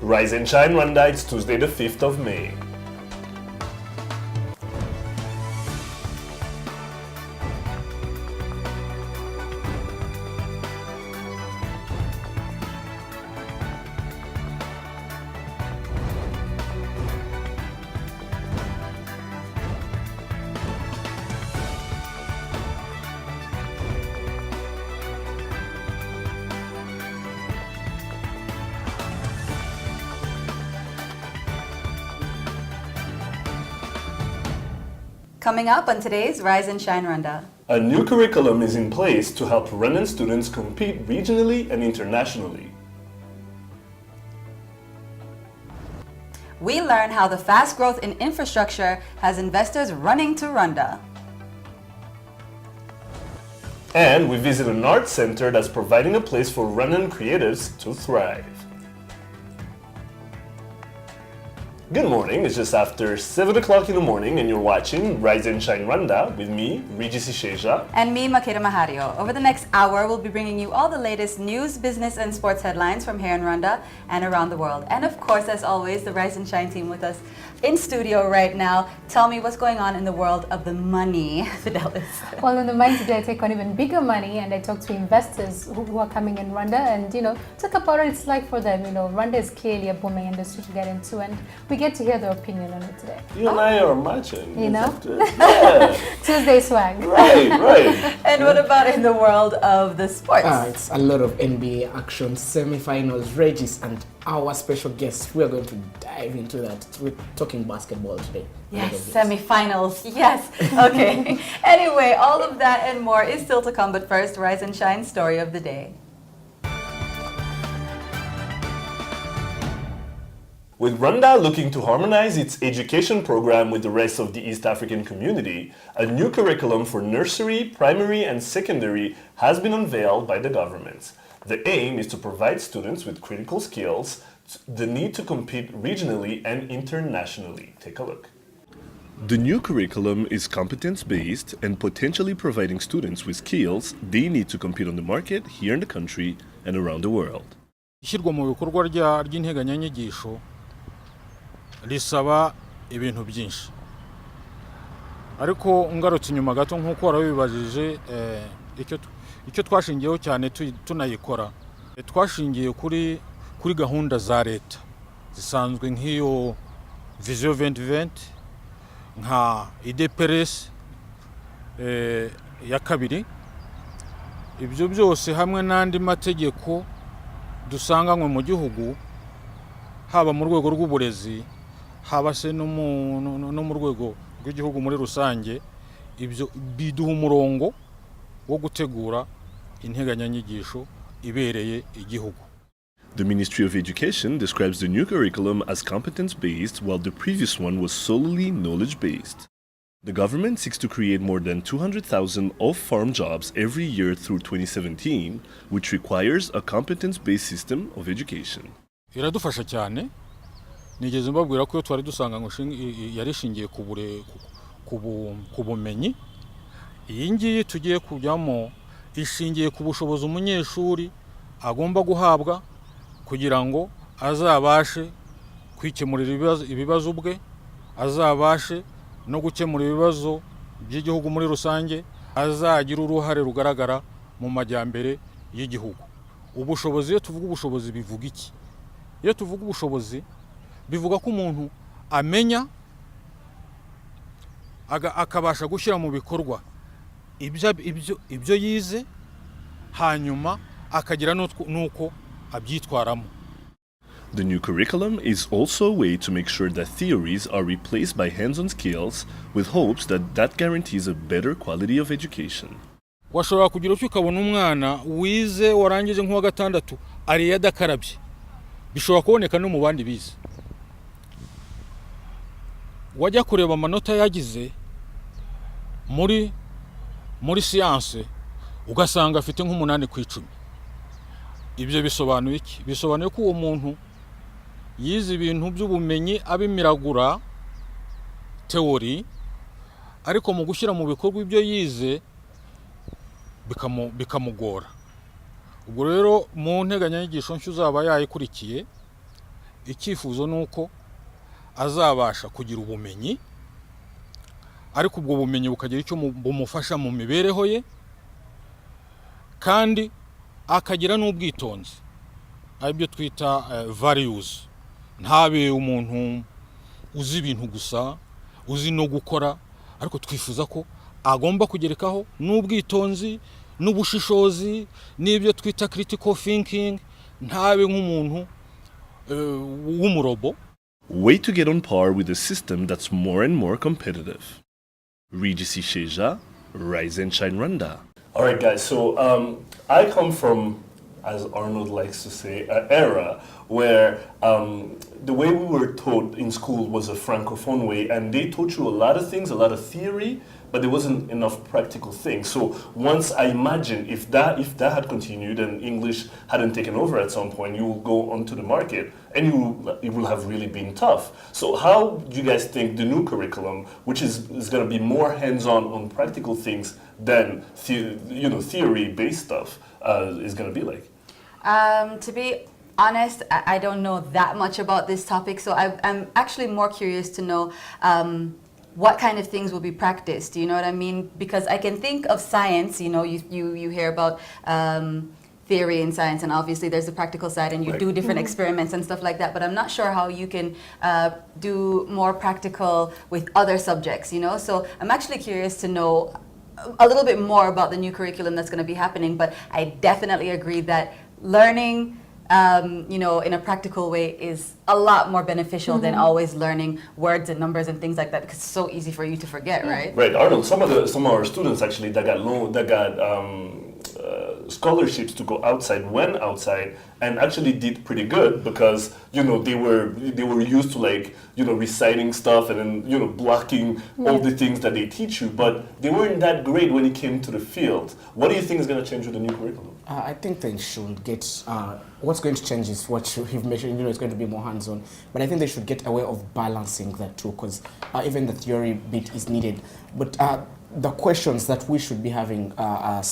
Rise and Shine Rwanda, it's Tuesday the 5th of May. Coming up on today's Rise and Shine Rwanda. A new curriculum is in place to help Rwandan students compete regionally and internationally. We learn how the fast growth in infrastructure has investors running to Rwanda. And we visit an art center that's providing a place for Rwandan creatives to thrive. Good morning, it's just after 7 o'clock in the morning and you're watching Rise and Shine Rwanda with me, Regis Isheja. And me, Makeda Mahario. Over the next hour, we'll be bringing you all the latest news, business, and sports headlines from here in Rwanda and around the world. And of course, as always, the Rise and Shine team with us in studio right now. Tell me what's going on in the world of the money, Fidelis. Well, in the mind today, I take on even bigger money and I talk to investors who are coming in Rwanda and, talk about what it's like for them. Rwanda is clearly a booming industry to get into and we get to hear their opinion on it today. You and I are matching. Yeah. Tuesday swag. Right. And what about in the world of the sports? It's a lot of NBA action, semi-finals, Regis, and our special guests. We are going to dive into that. We're talking basketball today. Yes, semi-finals. Yes. Okay. Anyway, all of that and more is still to come. But first, Rise and Shine story of the day. With Rwanda looking to harmonize its education program with the rest of the East African community, a new curriculum for nursery, primary, and secondary has been unveiled by the government. The aim is to provide students with critical skills, the need to compete regionally and internationally. Take a look. The new curriculum is competence-based and potentially providing students with skills they need to compete on the market here in the country and around the world. Ishyirwa mu bikorwa ry'integanyanyigisho risaba ibintu byinshi. Ariko ngarutse inyuma gato nk'uko warabibajije icyo twashingiyeho cyane tunayikora. Twashingiye kuri gahunda za leta zisanzwe nk'iyo Vision 2020 nka IDPRS ya kabiri. Ibyo byose hamwe n'andi mategeko dusanganywe mu gihugu haba mu rwego rw'uburezi haba se no mu rwego rw'igihugu muri rusange, ibyo biduha umurongo wo gutegura integanyanyigisho ibereye igihugu. The Ministry of Education describes the new curriculum as competence-based while the previous one was solely knowledge-based. The government seeks to create more than 200,000 off-farm jobs every year through 2017, which requires a competence-based system of education. Iradufasha cyane. Nigeze mbabwira ko twari dusanga ngo yarishingiye ku bumenyi. Iyi ngiyi tugiye kujyamo ishingiye ku bushobozi umunyeshuri agomba guhabwa kugira ngo azabashe kwikemurira ibibazo bwe, azabashe no gukemura ibibazo by'igihugu muri rusange, azagira uruhare rugaragara mu majyambere y'igihugu. Ubushobozi, iyo tuvuga ubushobozi bivuga iki? Iyo tuvuga ubushobozi bivuga ko umuntu amenya akabasha gushyira mu bikorwa ibyo yize hanyuma akagira nuko abyitwaramo. The new curriculum is also a way to make sure that theories are replaced by hands-on skills with hopes that guarantees a better quality of education. Washobora kugira uko ukabona umwana wize warangije nk'uwa gatandatu ari yadakarabye. Bishobora kuboneka no mu bandi bize. Wajya kureba amanota yagize muri science ugasanga afite nk'umunani ku 10. Ibyo bisobanuye iki? Bisobanuye ko uwo muntu yize ibintu by'ubumenyi abimiragura theory, ariko mu gushyira mu bikorwa ibyo yize bikamugora. Ubwo rero mu nteganyanyigisho nshya uzaba yayikurikiye icyifuzo ni uko azabasha kugira ubumenyi ariko ubwo bumenyi bukagira icyo bumufasha mu mibereho ye kandi akagira n'ubwitonzi aribyo twita values. Ntabe umuntu uzi ibintu gusa, uzi no gukora, ariko twifuza ko agomba kugerekaho n'ubwitonzi n'ubushishozi n'ibyo twita critical thinking. Ntabe nk'umuntu w'umurobo. Way to get on par with a system that's more and more competitive. Regis Isheja, Rise and Shine Rwanda. Alright guys, so I come from, as Arnold likes to say, an era where the way we were taught in school was a francophone way, and they taught you a lot of things, a lot of theory, but there wasn't enough practical things. So once I imagine if that had continued and English hadn't taken over at some point, you will go onto the market and it will have really been tough. So how do you guys think the new curriculum, which is going to be more hands-on on practical things than theory-based stuff, is going to be like? To be honest, I don't know that much about this topic, so I'm actually more curious to know what kind of things will be practiced. Do you know what I mean? Because I can think of science, you hear about theory in science, and obviously there's the practical side, and you do different experiments and stuff like that, but I'm not sure how you can do more practical with other subjects, So I'm actually curious to know a little bit more about the new curriculum that's going to be happening, but I definitely agree that learning in a practical way is a lot more beneficial than always learning words and numbers and things like that, because it's so easy for you to forget, right? Right, Arnold. Some of our students actually that got scholarships to go outside, went outside, and actually did pretty good because they were used to reciting stuff and then blocking all the things that they teach you, but they weren't that great when it came to the field. What do you think is going to change with the new curriculum? I think they should get, what's going to change is what you've mentioned, it's going to be more hands-on. But I think they should get a way of balancing that too, because even the theory bit is needed. But the questions that we should be having are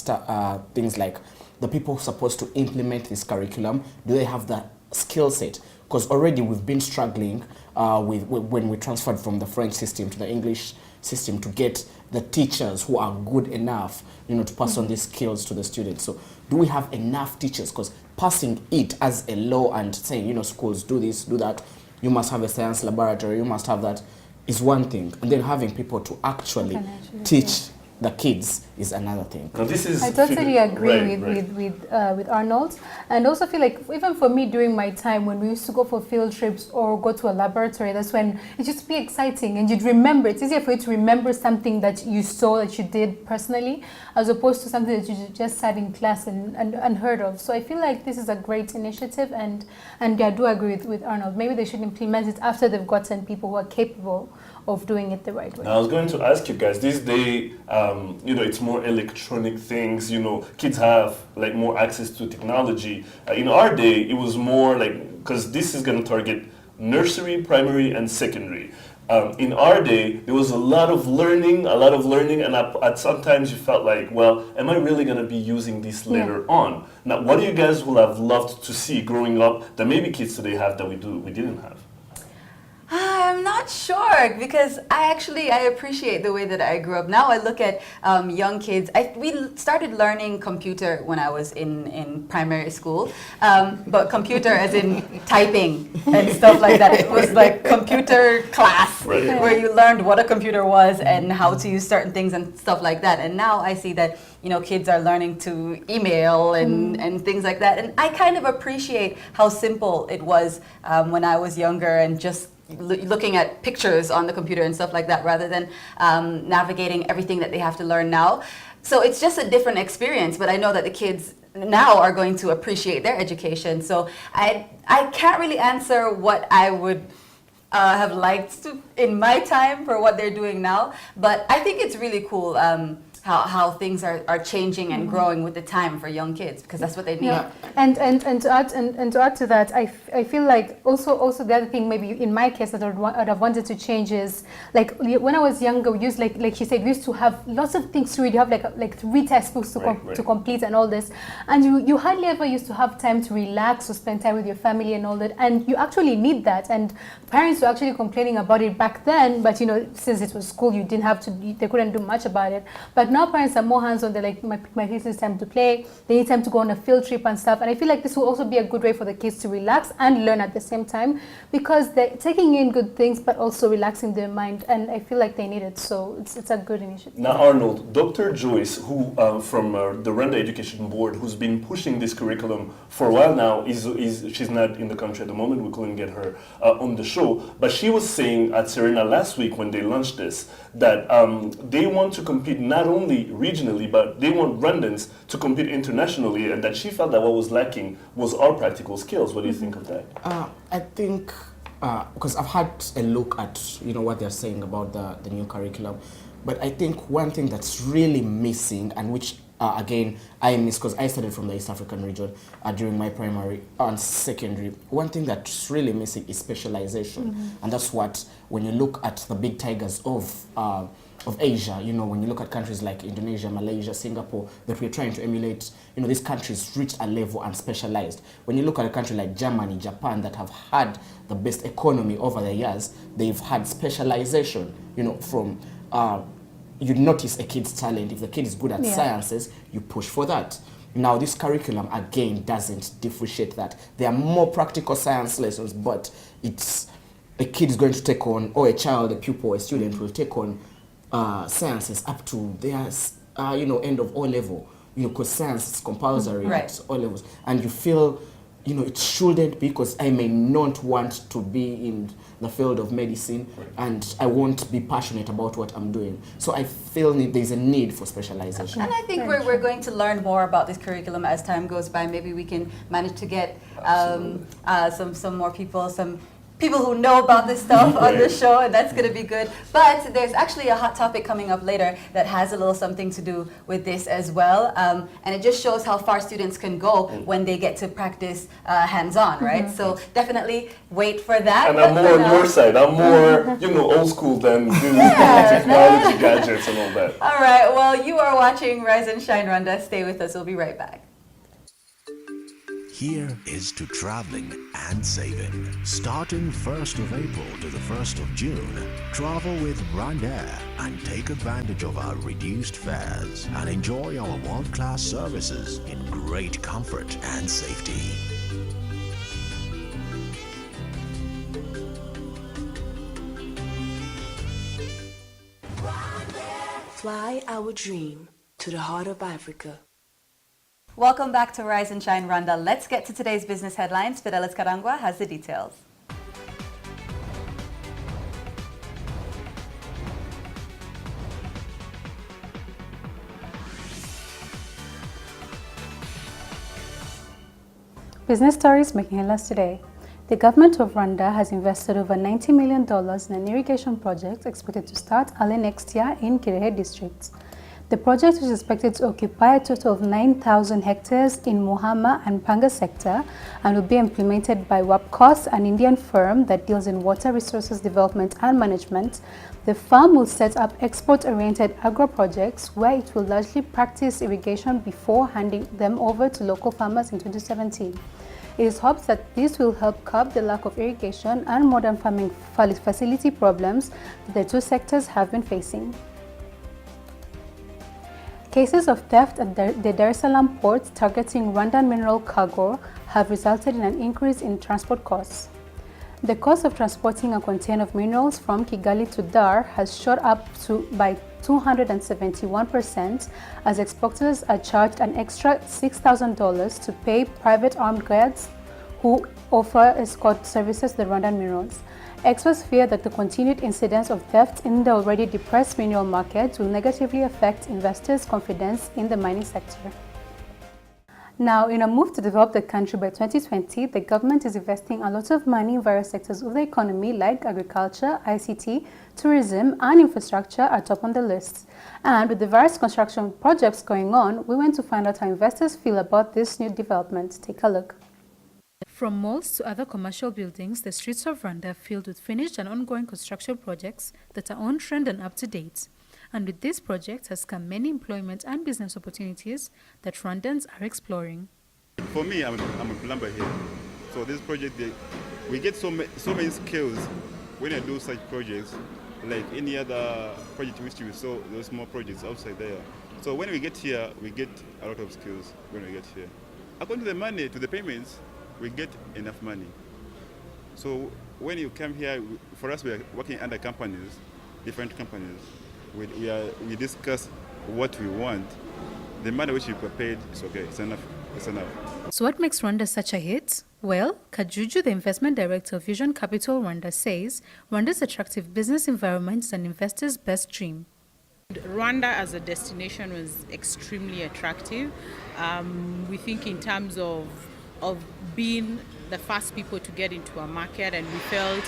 things like, the people supposed to implement this curriculum, do they have the skill set? Because already we've been struggling with when we transferred from the French system to the English system to get the teachers who are good enough, to pass on these skills to the students. So do we have enough teachers? Because passing it as a law and saying, schools do this, do that, you must have a science laboratory, you must have that, is one thing. And then having people to actually teach the kids is another thing. Now this is I totally agree right. with Arnold, and also feel like even for me during my time when we used to go for field trips or go to a laboratory, that's when it used to be exciting and you'd remember. It's easier for you to remember something that you saw, that you did personally, as opposed to something that you just sat in class and heard of. So I feel like this is a great initiative, and I do agree with Arnold. Maybe they should implement it after they've gotten people who are capable of doing it the right way. Now, I was going to ask you guys, this day, it's more electronic things, kids have more access to technology. In our day, it was more because this is going to target nursery, primary, and secondary. In our day, there was a lot of learning, and at sometimes you felt like, well, am I really going to be using this later on? Now, what do you guys would have loved to see growing up that maybe kids today have that we didn't have? I'm not sure, because I appreciate the way that I grew up. Now I look at young kids. We started learning computer when I was in primary school, but computer as in typing and stuff like that. It was like computer class where you learned what a computer was and how to use certain things and stuff like that. And now I see that kids are learning to email and things like that. And I kind of appreciate how simple it was when I was younger, and just looking at pictures on the computer and stuff like that, rather than navigating everything that they have to learn now. So it's just a different experience, but I know that the kids now are going to appreciate their education. So I can't really answer what I would have liked to in my time for what they're doing now, but I think it's really cool. how things are changing and growing with the time for young kids, because that's what they need. Yeah, and to add to that, I feel like also the other thing maybe in my case that I'd have wanted to change is like when I was younger, we used like she said, we used to have lots of things to read. You have like 3 textbooks to complete and all this, and you hardly ever used to have time to relax or spend time with your family and all that, and you actually need that. And parents were actually complaining about it back then, but since it was school, you didn't have to, they couldn't do much about it. But now parents are more hands-on. They're like, my kids need time to play, they need time to go on a field trip and stuff. And I feel like this will also be a good way for the kids to relax and learn at the same time, because they're taking in good things but also relaxing their mind, and I feel like they need it. So it's a good initiative. Now, Arnold, Dr. Joyce, who from the Rwanda Education Board, who's been pushing this curriculum for a while now, she's not in the country at the moment. We couldn't get her on the show, but she was saying at Serena last week when they launched this that they want to compete not only regionally, but they want Rwandans to compete internationally, and that she felt that what was lacking was our practical skills. What do you think of that? I think because I've had a look at what they're saying about the new curriculum, but I think one thing that's really missing, and which again I miss because I studied from the East African region during my primary and secondary. One thing that's really missing is specialization, and that's what, when you look at the big tigers of Asia, when you look at countries like Indonesia, Malaysia, Singapore, that we're trying to emulate, these countries reach a level and specialized. When you look at a country like Germany, Japan, that have had the best economy over the years, they've had specialization, from, you notice a kid's talent. If the kid is good at sciences, you push for that. Now, this curriculum, again, doesn't differentiate that. There are more practical science lessons, but it's a kid is going to take on, or a child, a pupil, a student will take on sciences up to their end of O level, because science is compulsory at O levels, and you feel it shouldn't be, because I may not want to be in the field of medicine, and I won't be passionate about what I'm doing. So I feel there's a need for specialization. And I think we're going to learn more about this curriculum as time goes by. Maybe we can manage to get some more people, some people who know about this stuff on the show, and that's going to be good. But there's actually a hot topic coming up later that has a little something to do with this as well, and it just shows how far students can go when they get to practice hands-on, right? So definitely wait for that. And I'm more on your side. I'm more, old school than technology, gadgets, and all that. All right. Well, you are watching Rise and Shine Rwanda. Stay with us. We'll be right back. Here is to traveling and saving. Starting 1st of April to the 1st of June, travel with Rwanda and take advantage of our reduced fares and enjoy our world-class services in great comfort and safety. Fly our dream to the heart of Africa. Welcome back to Rise and Shine Rwanda. Let's get to today's business headlines. Fidelis Karangwa has the details. Business stories making headlines today. The government of Rwanda has invested over $90 million in an irrigation project expected to start early next year in Kirehe district. The project is expected to occupy a total of 9,000 hectares in Muhama and Panga sector and will be implemented by WAPCOS, an Indian firm that deals in water resources development and management. The firm will set up export-oriented agro projects where it will largely practice irrigation before handing them over to local farmers in 2017. It is hoped that this will help curb the lack of irrigation and modern farming facility problems that the two sectors have been facing. Cases of theft at the Dar es Salaam port targeting Rwandan mineral cargo have resulted in an increase in transport costs. The cost of transporting a container of minerals from Kigali to Dar has shot up by 271% as exporters are charged an extra $6,000 to pay private armed guards who offer escort services to the Rwandan minerals. Experts fear that the continued incidence of theft in the already depressed mineral market will negatively affect investors' confidence in the mining sector. Now, in a move to develop the country by 2020, the government is investing a lot of money in various sectors of the economy like agriculture, ICT, tourism, and infrastructure are top on the list. And with the various construction projects going on, we went to find out how investors feel about this new development. Take a look. From malls to other commercial buildings, the streets of Rwanda are filled with finished and ongoing construction projects that are on trend and up to date. And with this project has come many employment and business opportunities that Rwandans are exploring. For me, I'm a plumber here. So this project, we get so many skills when I do such projects, like any other project which we saw, those small projects outside there. So when we get here, we get a lot of skills when we get here. According to the money, to the payments, we get enough money. So when you come here, for us, we are working under companies, different companies. We discuss what we want. The money which we paid is okay, it's enough. So what makes Rwanda such a hit? Well, Kajuju, the investment director of Vision Capital Rwanda, says Rwanda's attractive business environment is an investor's best dream. Rwanda as a destination was extremely attractive. We think in terms of being the first people to get into a market, and we felt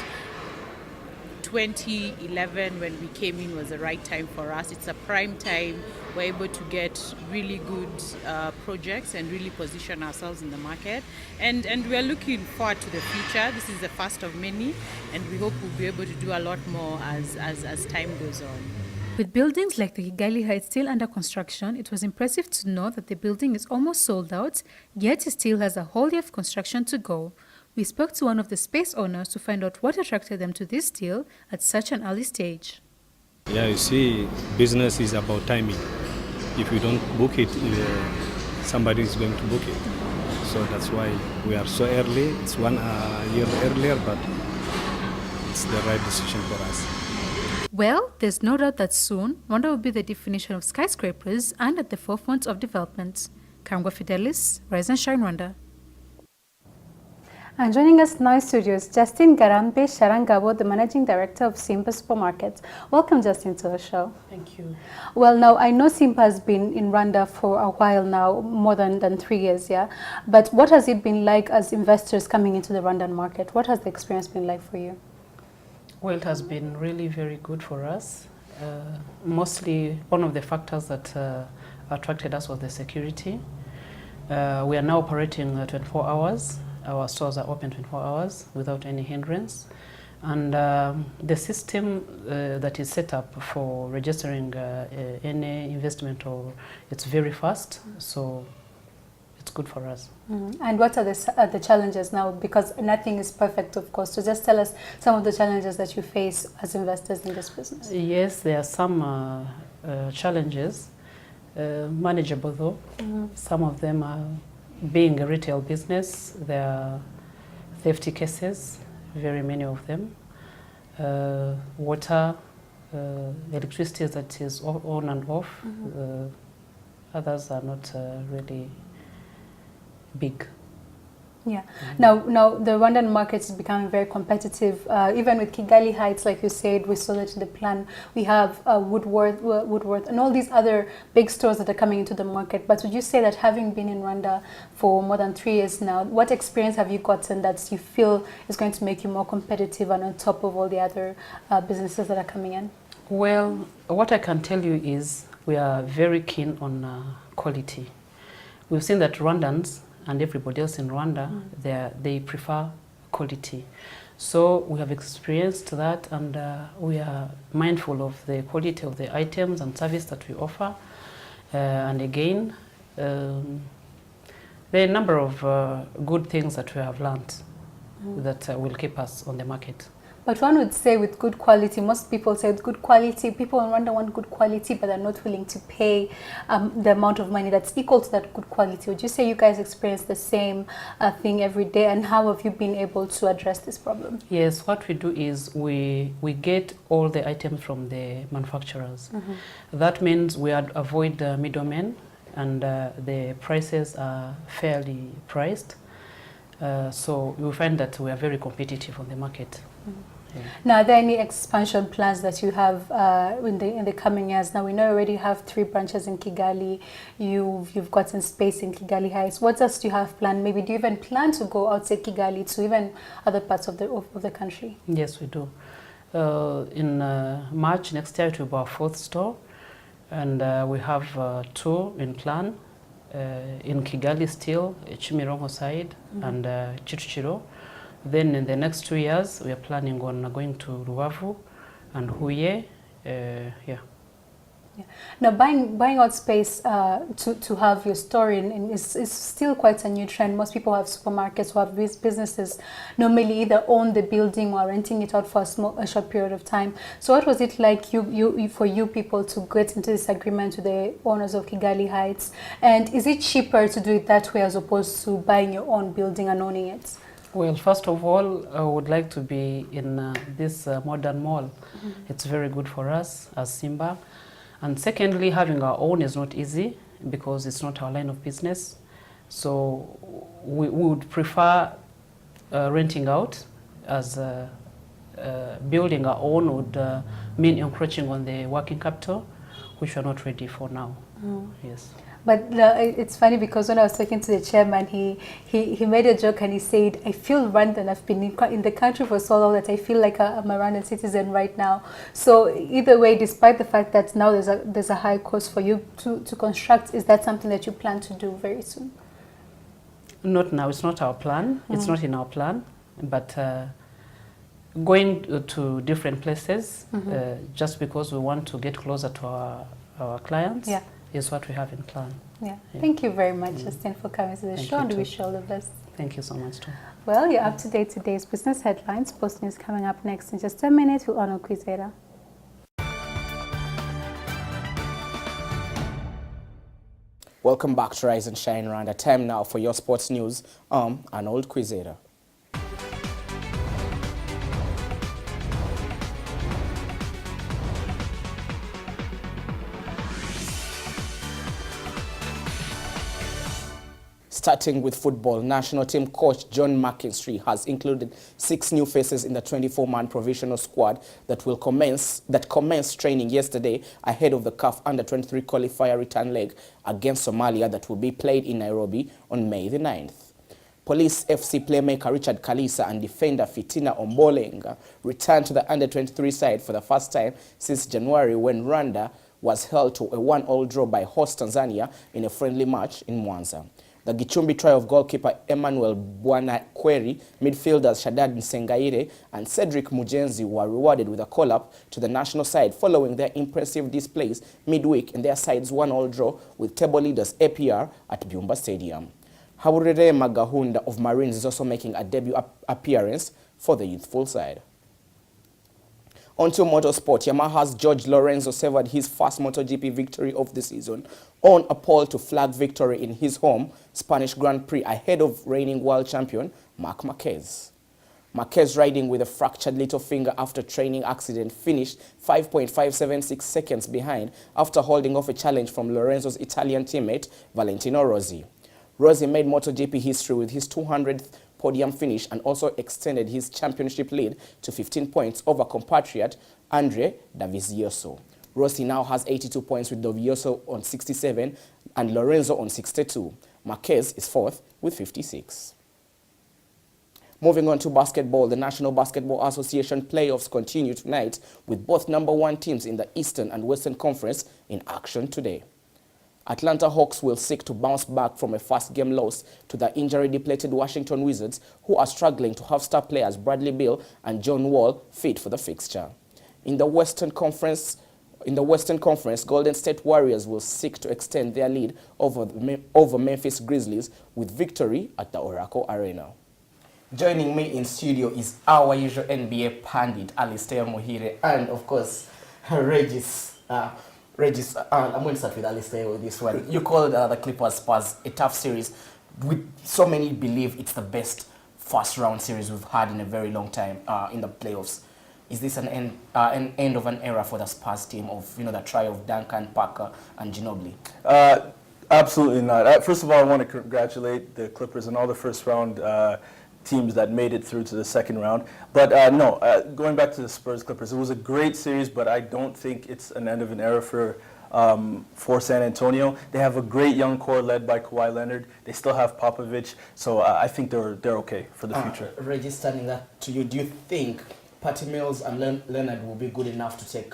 2011 when we came in was the right time for us. It's a prime time. We're able to get really good projects and really position ourselves in the market. And we're looking forward to the future. This is the first of many, and we hope we'll be able to do a lot more as time goes on. With buildings like the Kigali Heights still under construction, it was impressive to know that the building is almost sold out, yet it still has a whole year of construction to go. We spoke to one of the space owners to find out what attracted them to this deal at such an early stage. Yeah, you see, business is about timing. If you don't book it, somebody is going to book it. So that's why we are so early. It's 1 year earlier, but it's the right decision for us. Well, there's no doubt that soon, Rwanda will be the definition of skyscrapers and at the forefront of development. Kangwa Fidelis, Rise and Shine Rwanda. And joining us now in studios, Justin Garambe Sharangabo, the Managing Director of Simba Supermarkets. Welcome, Justin, to the show. Thank you. Well, now, I know Simba has been in Rwanda for a while now, more than 3 years, yeah? But what has it been like as investors coming into the Rwandan market? What has the experience been like for you? Well, it has been really very good for us. Mostly, one of the factors that attracted us was the security. We are now operating 24 hours. Our stores are open 24 hours without any hindrance. And the system that is set up for registering any investment, it's very fast, so it's good for us. Mm-hmm. And what are the challenges now? Because nothing is perfect, of course. So just tell us some of the challenges that you face as investors in this business. Yes, there are some challenges, manageable though. Mm-hmm. Some of them are being a retail business, there are theft cases, very many of them. Water, electricity that is on and off. Mm-hmm. Others are not really big. Yeah. Mm-hmm. Now the Rwandan market is becoming very competitive. Even with Kigali Heights, like you said, we saw that in the plan. We have Woodworth, and all these other big stores that are coming into the market. But would you say that having been in Rwanda for more than 3 years now, what experience have you gotten that you feel is going to make you more competitive and on top of all the other businesses that are coming in? Well, what I can tell you is we are very keen on quality. We've seen that Rwandans and everybody else in Rwanda, they prefer quality. So we have experienced that, and we are mindful of the quality of the items and service that we offer. And again, there are a number of good things that we have learned that will keep us on the market. But one would say with good quality, most people say with good quality, people in Rwanda want good quality, but they're not willing to pay the amount of money that's equal to that good quality. Would you say you guys experience the same thing every day, and how have you been able to address this problem? Yes, what we do is we get all the items from the manufacturers. Mm-hmm. That means we avoid the middlemen, and the prices are fairly priced. So you find that we are very competitive on the market. Mm-hmm. Now, are there any expansion plans that you have in the coming years? Now, we know you already have 3 branches in Kigali. You've gotten space in Kigali Heights. What else do you have planned? Maybe do you even plan to go outside Kigali to even other parts of the country? Yes, we do. In March next year, it will be our 4th store, and we have 2 in plan. In Kigali still, Chimirongo side and Chichiro. Then in the next 2 years, we are planning on going to Rubavu and Huye. Yeah. Now, buying out space to have your store in is still quite a new trend. Most people have supermarkets who have these businesses normally either own the building or renting it out for a short period of time. So what was it like for you people to get into this agreement with the owners of Kigali Heights? And is it cheaper to do it that way as opposed to buying your own building and owning it? Well, first of all, I would like to be in this modern mall. It's very good for us as Simba. And secondly, having our own is not easy because it's not our line of business. So we would prefer renting out, as building our own would mean encroaching on the working capital, which we're not ready for now. Yes. But it's funny because when I was talking to the chairman, he made a joke and he said, I feel Rwandan. I've been in the country for so long that I feel like I'm a Rwandan citizen right now. So either way, despite the fact that now there's a high cost for you to construct, is that something that you plan to do very soon? Not now. It's not our plan. It's not in our plan. But going to different places just because we want to get closer to our clients. Yeah. Is what we have in plan. Yeah. Thank you very much, Justin, for coming to the show, and wish you all the best. Thank you so much, too. Well, you're up to date today's business headlines. Post news coming up next in just a minute. We'll honor Quizera. Welcome back to Rise and Shine Rwanda. Time now for your sports news. Arnold Quizera. Starting with football, national team coach John McKinstry has included 6 new faces in the 24-man provisional squad that commenced training yesterday ahead of the CAF Under-23 qualifier return leg against Somalia that will be played in Nairobi on May the 9th. Police FC playmaker Richard Kalisa and defender Fitina Ombolenga returned to the Under-23 side for the first time since January when Rwanda was held to a 1-1 draw by host Tanzania in a friendly match in Mwanza. The Gichumbi trio of goalkeeper Emmanuel Bwanakweri, midfielders Shaddad Nsengaire and Cedric Mujenzi were rewarded with a call-up to the national side following their impressive displays midweek in their side's 1-1 draw with table leaders APR at Byumba Stadium. Haurere Magahunda of Marines is also making a debut appearance for the youthful side. On to motorsport, Yamaha's George Lorenzo savored his first MotoGP victory of the season on a pole to flag victory in his home Spanish Grand Prix ahead of reigning world champion Marc Marquez. Marquez, riding with a fractured little finger after training accident, finished 5.576 seconds behind after holding off a challenge from Lorenzo's Italian teammate Valentino Rossi. Rossi made MotoGP history with his 200th podium finish and also extended his championship lead to 15 points over compatriot Andre Dovizioso. Rossi now has 82 points with Dovizioso on 67 and Lorenzo on 62. Marquez is 4th with 56. Moving on to basketball, the National Basketball Association playoffs continue tonight with both #1 teams in the Eastern and Western Conference in action today. Atlanta Hawks will seek to bounce back from a first-game loss to the injury-depleted Washington Wizards, who are struggling to have star players Bradley Beal and John Wall fit for the fixture. In the Western Conference, Golden State Warriors will seek to extend their lead over Memphis Grizzlies with victory at the Oracle Arena. Joining me in studio is our usual NBA pundit, Alistair Mohire, and of course, Regis. Regis, I'm going to start with Alistair with this one. You called the Clippers Spurs a tough series. So many believe it's the best first-round series we've had in a very long time in the playoffs. Is this an end of an era for the Spurs team of the trio of Duncan, Parker, and Ginobili? Absolutely not. First of all, I want to congratulate the Clippers on all the first-round teams that made it through to the second round. But going back to the Spurs-Clippers, it was a great series, but I don't think it's an end of an era for San Antonio. They have a great young core led by Kawhi Leonard. They still have Popovich, so I think they're okay for the future. Registering that to you, do you think Patty Mills and Leonard will be good enough to take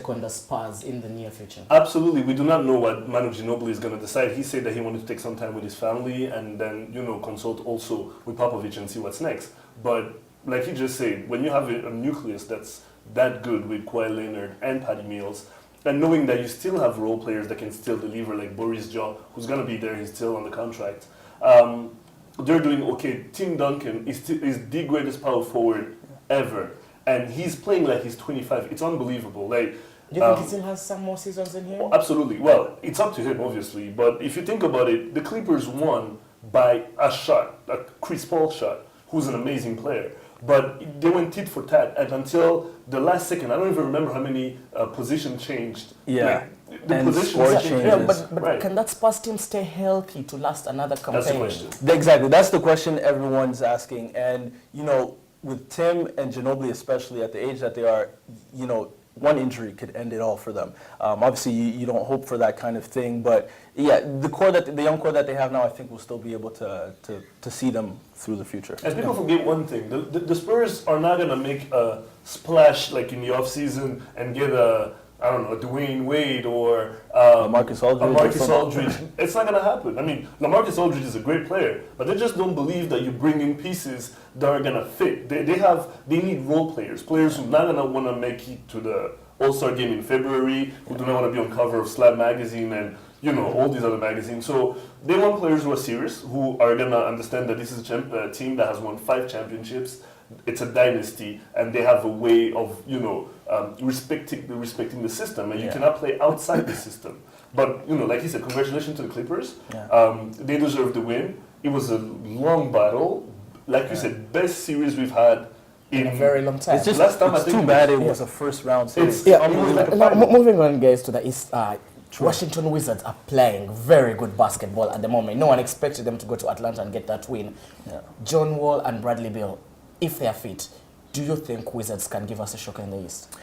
on the Spurs in the near future? Absolutely. We do not know what Manu Ginobili is going to decide. He said that he wanted to take some time with his family and then, consult also with Popovich and see what's next. But like he just said, when you have a nucleus that's that good with Kawhi Leonard and Patty Mills, and knowing that you still have role players that can still deliver, like Boris Joe, who's going to be there, he's still on the contract. They're doing okay. Tim Duncan is the greatest power forward ever. And he's playing like he's 25. It's unbelievable. Like, do you think he still has some more seasons in him? Oh, absolutely. Well, it's up to him, obviously. But if you think about it, the Clippers won by a shot, a Chris Paul shot, who's an amazing player. But they went tit for tat, and until the last second, I don't even remember how many position changed. Yeah. Like, the and position score changed. changes. Yeah, but Right. Can that Spurs team stay healthy to last another campaign? That's the question. Exactly. That's the question everyone's asking. And, with Tim and Ginobili, especially at the age that they are, one injury could end it all for them. Obviously, you don't hope for that kind of thing, but yeah, the young core that they have now, I think will still be able to see them through the future. And people forget one thing: the Spurs are not gonna make a splash like in the offseason and get a Dwayne Wade or Marcus Aldridge. Marcus Aldridge. It's not going to happen. I mean, LaMarcus Aldridge is a great player, but they just don't believe that you bring in pieces that are going to fit. They need role players who are not going to want to make it to the All-Star game in February, who do not want to be on cover of Slab magazine and all these other magazines. So they want players who are serious, who are going to understand that this is a team that has won 5 championships. It's a dynasty, and they have a way of respecting the system, and you cannot play outside the system. But like you said, congratulations to the Clippers. They deserve the win. It was a long battle, like you said, best series we've had in a very long time. It's just last time it's too bad it was a first round series. Moving on, guys, to the East. Washington Wizards are playing very good basketball at the moment. No one expected them to go to Atlanta and get that win. John Wall and Bradley Beal, if they are fit, do you think Wizards can give us a shock in the East?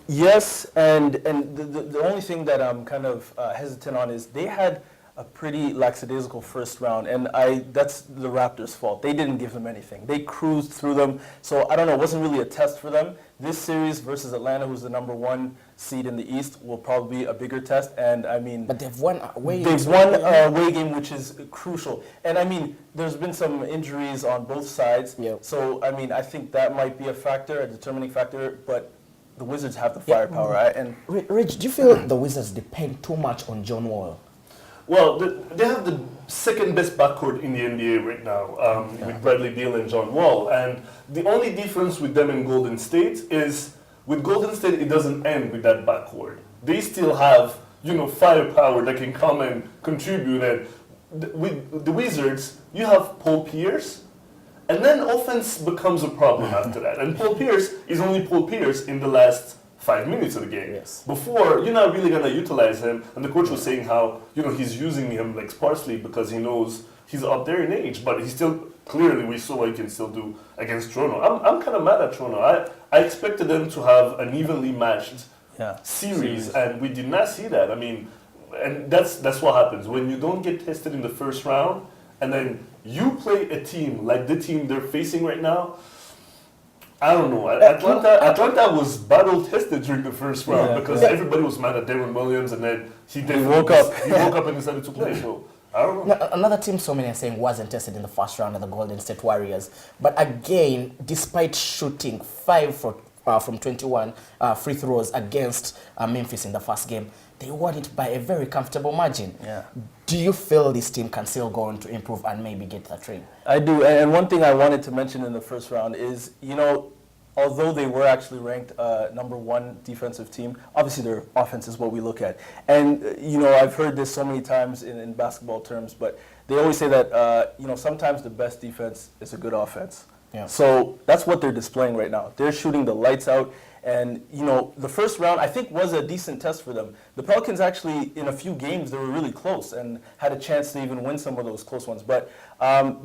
Yes, and the only thing that I'm kind of hesitant on is they had a pretty lackadaisical first round, and that's the Raptors' fault. They didn't give them anything. They cruised through them, so I don't know, it wasn't really a test for them. This series versus Atlanta, who's the #1 seed in the East, will probably be a bigger test, and I mean... But they've won away. They've won a away game, which is crucial. And I mean, there's been some injuries on both sides, so I mean, I think that might be a determining factor, but the Wizards have the firepower. Rich, do you feel the Wizards depend too much on John Wall? Well, they have the second best backcourt in the NBA right now, with Bradley Beal and John Wall. And the only difference with them and Golden State is with Golden State, it doesn't end with that backcourt. They still have, firepower that can come and contribute. And with the Wizards, you have Paul Pierce, and then offense becomes a problem after that. And Paul Pierce is only Paul Pierce in the last 5 minutes of the game. Yes. Before, you're not really going to utilize him. And the coach was saying how, he's using him like sparsely because he knows he's up there in age. But he still, clearly, we saw what he can still do against Toronto. I'm kind of mad at Toronto. I expected them to have an evenly matched series, and we did not see that. I mean, and that's what happens. When you don't get tested in the first round, and then you play a team like the team they're facing right now, I don't know. Atlanta was battle tested during the first round because everybody was mad at Darren Williams, and then he woke up and decided to play. So I don't know. Another team so many are saying wasn't tested in the first round are the Golden State Warriors. But again, despite shooting 5 from 21 free throws against Memphis in the first game, they won it by a very comfortable margin. Yeah. Do you feel this team can still go on to improve and maybe get that ring? I do, and one thing I wanted to mention in the first round is, although they were actually ranked #1 defensive team, obviously their offense is what we look at. And, I've heard this so many times in basketball terms, but they always say that, sometimes the best defense is a good offense. Yeah. So that's what they're displaying right now. They're shooting the lights out. And, you know, the first round, I think, was a decent test for them. The Pelicans actually, in a few games, they were really close and had a chance to even win some of those close ones. But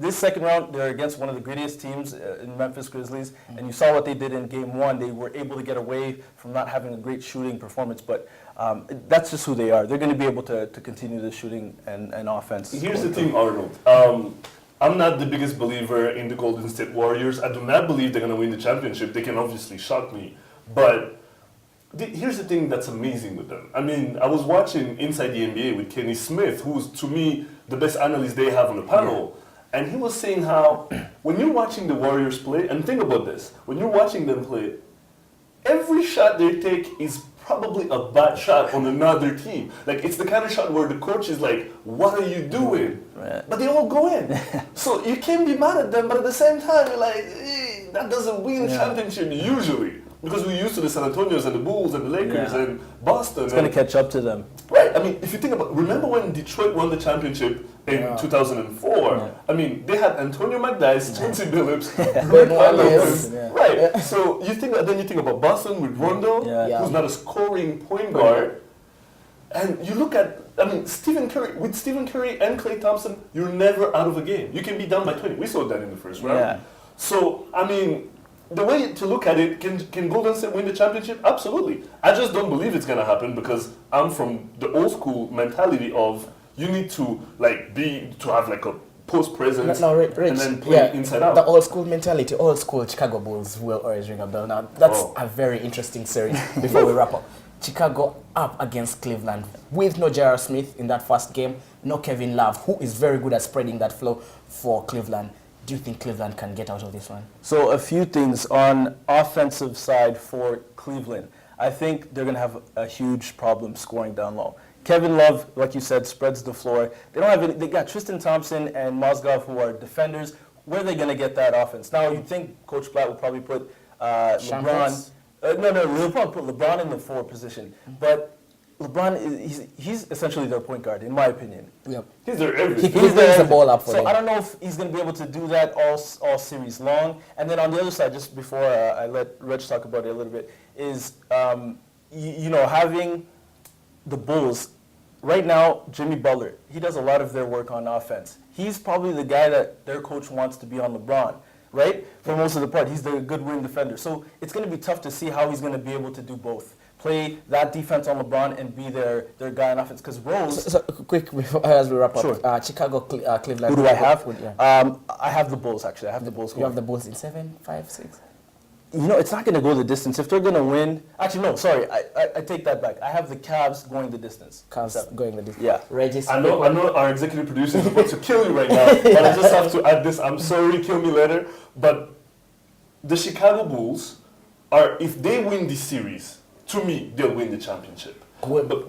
this second round, they're against one of the grittiest teams in Memphis Grizzlies. And you saw what they did in game one. They were able to get away from not having a great shooting performance. But that's just who they are. They're going to be able to continue the shooting and offense. Here's the thing, Arnold. I'm not the biggest believer in the Golden State Warriors. I do not believe they're going to win the championship. They can obviously shock me. But here's the thing that's amazing with them. I mean, I was watching Inside the NBA with Kenny Smith, who's, to me, the best analyst they have on the panel. Yeah. And he was saying how, when you're watching the Warriors play, and think about this, when you're watching them play, every shot they take is probably a bad shot on another team. Like, it's the kind of shot where the coach is like, what are you doing? Right. But they all go in. So you can't be mad at them, but at the same time, you're like, that doesn't win a championship usually. Because we're used to the San Antonios and the Bulls and the Lakers and Boston. It's going to catch up to them. Right. I mean, if you think about, remember when Detroit won the championship in 2004? Yeah. I mean, they had Antonio McDyess, Chauncey Billups, Rick Carlisle. Right. Yeah. So you think, then you think about Boston with Rondo, who's not a scoring point guard. And you look at, I mean, Stephen Curry, with Stephen Curry and Klay Thompson, you're never out of a game. You can be down by 20. We saw that in the first round. Yeah. So, I mean, the way to look at it, can Golden State win the championship? Absolutely. I just don't believe it's going to happen because I'm from the old school mentality of you need to have like a post presence Rich, and then play inside out. The old school mentality, old school Chicago Bulls will always ring a bell. Now that's a very interesting series before we wrap up. Chicago up against Cleveland with no J.R. Smith in that first game, no Kevin Love, who is very good at spreading that flow for Cleveland. Do you think Cleveland can get out of this one? So a few things on offensive side for Cleveland. I think they're going to have a huge problem scoring down low. Kevin Love, like you said, spreads the floor. They don't have any, they got Tristan Thompson and Mozgov who are defenders. Where are they going to get that offense? Now you think Coach Blatt will probably put LeBron. He'll probably put LeBron in the forward position, but LeBron, he's essentially their point guard, in my opinion. Yep. He's their everything. He brings the ball up for them. So I don't know if he's going to be able to do that all series long. And then on the other side, just before I let Reg talk about it a little bit, is having the Bulls, right now, Jimmy Butler, he does a lot of their work on offense. He's probably the guy that their coach wants to be on LeBron, right? For most of the part, he's the good ring defender. So it's going to be tough to see how he's going to be able to do both. Play that defense on LeBron and be their guy on offense. Because Rose... So quick, as we wrap up, sure. Chicago, Cleveland... Who do I have? I have the Bulls, actually. I have the Bulls. You have the Bulls in 7, 5, 6? It's not going to go the distance. If they're going to win... Actually, no, sorry. I take that back. I have the Cavs going the distance. Cavs going the distance. Yeah. Regis, I know our executive producer is about to kill you right now, but I just have to add this. I'm sorry, kill me later. But the Chicago Bulls are, if they win this series, to me, they'll win the championship.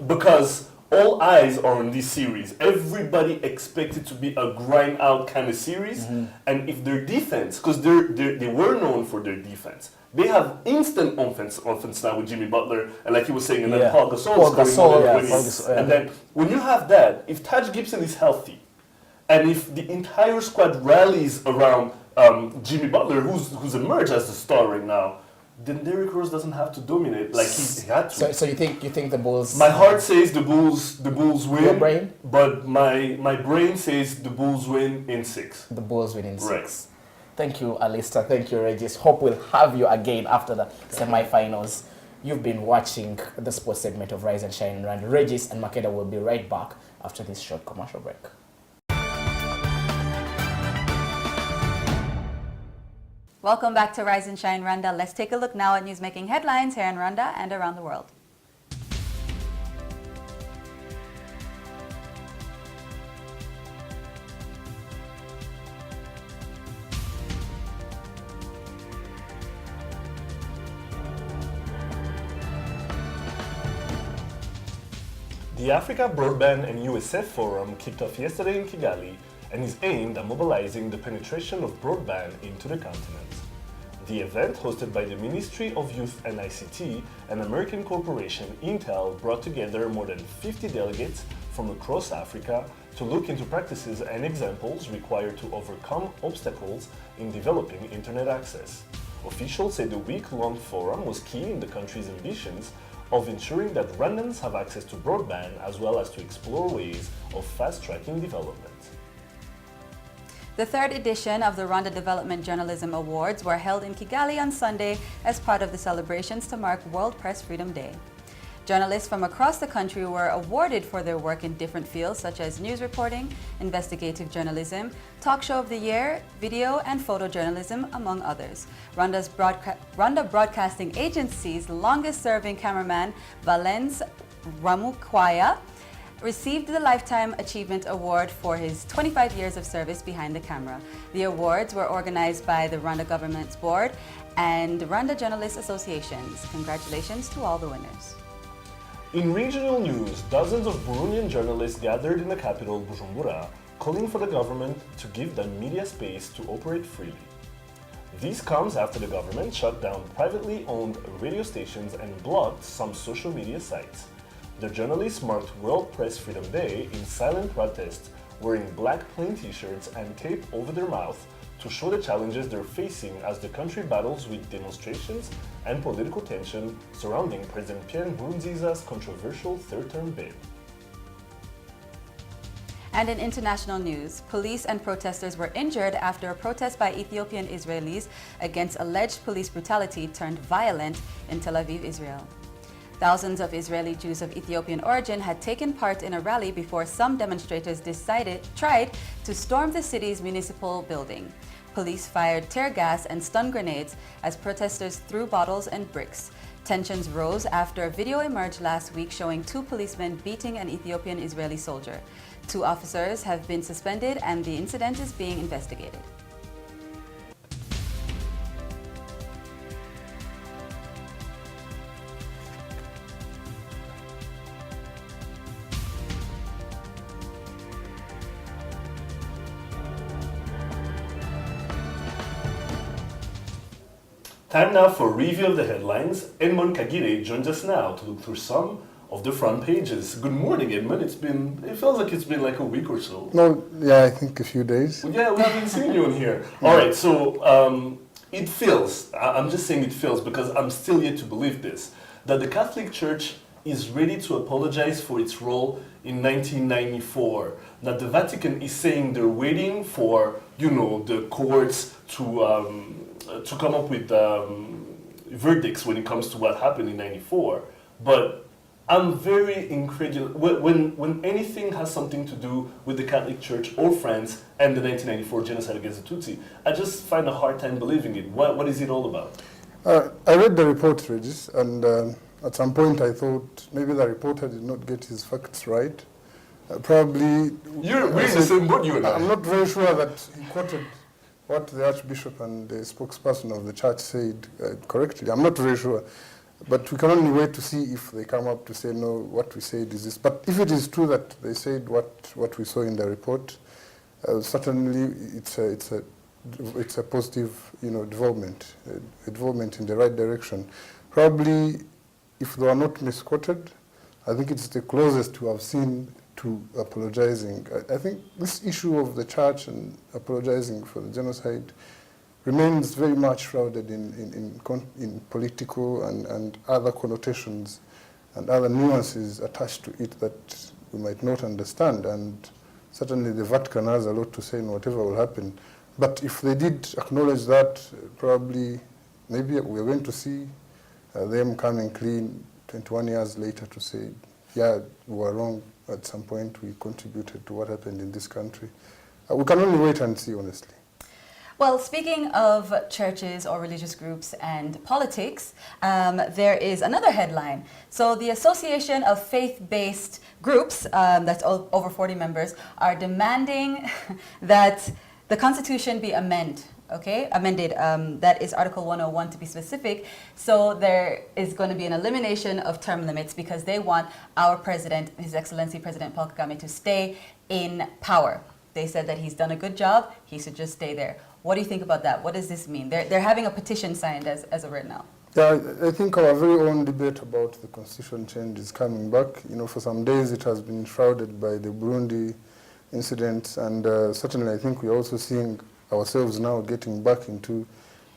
Because all eyes are on this series. Everybody expects it to be a grind-out kind of series. Mm-hmm. And if their defense, because they were known for their defense, they have instant offense now with Jimmy Butler, and like he was saying, and then Paul Gasol. And then when you have that, if Taj Gibson is healthy, and if the entire squad rallies around Jimmy Butler, who's emerged as the star right now, then Derrick Rose doesn't have to dominate like he had to. So you think the Bulls? My heart says the Bulls win. Your brain? But my brain says the Bulls win in 6. The Bulls win in 6. Right. Thank you, Alistair. Thank you, Regis. Hope we'll have you again after the semi-finals. You've been watching the sports segment of Rise and Shine and Rand. Regis and Makeda will be right back after this short commercial break. Welcome back to Rise and Shine Rwanda. Let's take a look now at news-making headlines here in Rwanda and around the world. The Africa Broadband and USF Forum kicked off yesterday in Kigali and is aimed at mobilizing the penetration of broadband into the continent. The event, hosted by the Ministry of Youth and ICT and American corporation Intel, brought together more than 50 delegates from across Africa to look into practices and examples required to overcome obstacles in developing internet access. Officials said the week-long forum was key in the country's ambitions of ensuring that Rwandans have access to broadband as well as to explore ways of fast-tracking development. The third edition of the Rwanda Development Journalism Awards were held in Kigali on Sunday as part of the celebrations to mark World Press Freedom Day. Journalists from across the country were awarded for their work in different fields such as news reporting, investigative journalism, talk show of the year, video and photojournalism, among others. Rwanda Broadcasting Agency's longest-serving cameraman, Valens Ramukwaya, received the Lifetime Achievement Award for his 25 years of service behind the camera. The awards were organized by the Rwanda Government's Board and Rwanda Journalists Associations. Congratulations to all the winners. In regional news, dozens of Burundian journalists gathered in the capital, Bujumbura, calling for the government to give them media space to operate freely. This comes after the government shut down privately owned radio stations and blocked some social media sites. The journalists marked World Press Freedom Day in silent protest, wearing black plain t-shirts and tape over their mouth to show the challenges they're facing as the country battles with demonstrations and political tension surrounding President Pierre Nkurunziza's controversial third-term bid. And in international news, police and protesters were injured after a protest by Ethiopian Israelis against alleged police brutality turned violent in Tel Aviv, Israel. Thousands of Israeli Jews of Ethiopian origin had taken part in a rally before some demonstrators tried to storm the city's municipal building. Police fired tear gas and stun grenades as protesters threw bottles and bricks. Tensions rose after a video emerged last week showing two policemen beating an Ethiopian Israeli soldier. 2 officers have been suspended and the incident is being investigated. Time now for a review of the headlines. Edmond Kagire joins us now to look through some of the front pages. Good morning, Edmond. It feels like it's been like a week or so. No, yeah, I think a few days. Yeah, we haven't seen you in here. All right, so it feels, I'm just saying it feels because I'm still yet to believe this, that the Catholic Church is ready to apologize for its role in 1994. That the Vatican is saying they're waiting for, the courts to come up with verdicts when it comes to what happened in 94. But I'm very incredulous. When anything has something to do with the Catholic Church or France and the 1994 genocide against the Tutsi, I just find a hard time believing it. What is it all about? I read the report, Regis, and at some point I thought maybe the reporter did not get his facts right. Probably... We're in the same boat, you and I. I'm not very sure that he quoted what the Archbishop and the spokesperson of the church said correctly. I'm not very sure. But we can only wait to see if they come up to say, no, what we said is this. But if it is true that they said what we saw in the report, certainly it's a positive, development, a development in the right direction. Probably, if they are not misquoted, I think it's the closest we have seen to apologizing. I think this issue of the church and apologizing for the genocide remains very much shrouded in political and other connotations and other nuances attached to it that we might not understand. And certainly the Vatican has a lot to say in whatever will happen. But if they did acknowledge that, probably, maybe we're going to see them coming clean 21 years later to say, yeah, we were wrong. At some point, we contributed to what happened in this country. We can only wait and see, honestly. Well, speaking of churches or religious groups and politics, there is another headline. So the Association of Faith-Based Groups, that's over 40 members, are demanding that the Constitution be amended. That is Article 101 to be specific. So there is going to be an elimination of term limits because they want our president, His Excellency President Paul Kagame, to stay in power. They said that he's done a good job, he should just stay there. What do you think about that? What does this mean? They're having a petition signed as of right now. Yeah, I think our very own debate about the constitution change is coming back. You know, for some days it has been shrouded by the Burundi incident, and certainly I think we're also seeing ourselves now getting back into